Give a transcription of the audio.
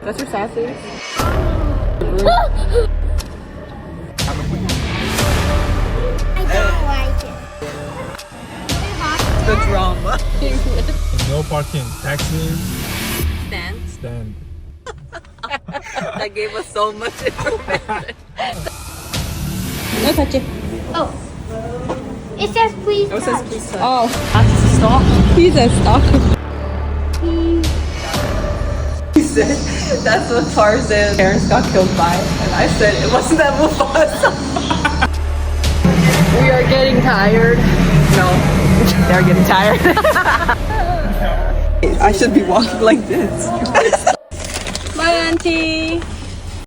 That's your sausage? I don't like it. The drama. No parking. Taxi Stand. stand. That gave us so much information. No touch it. Oh. It says please It says touch. please touch. Oh, That's a stop. he's a stalker. He said that's what Tarzan's parents got killed by. And I said it wasn't that Mufasa. We are getting tired. No, they're getting tired. I should be walking like this. Bye, Auntie.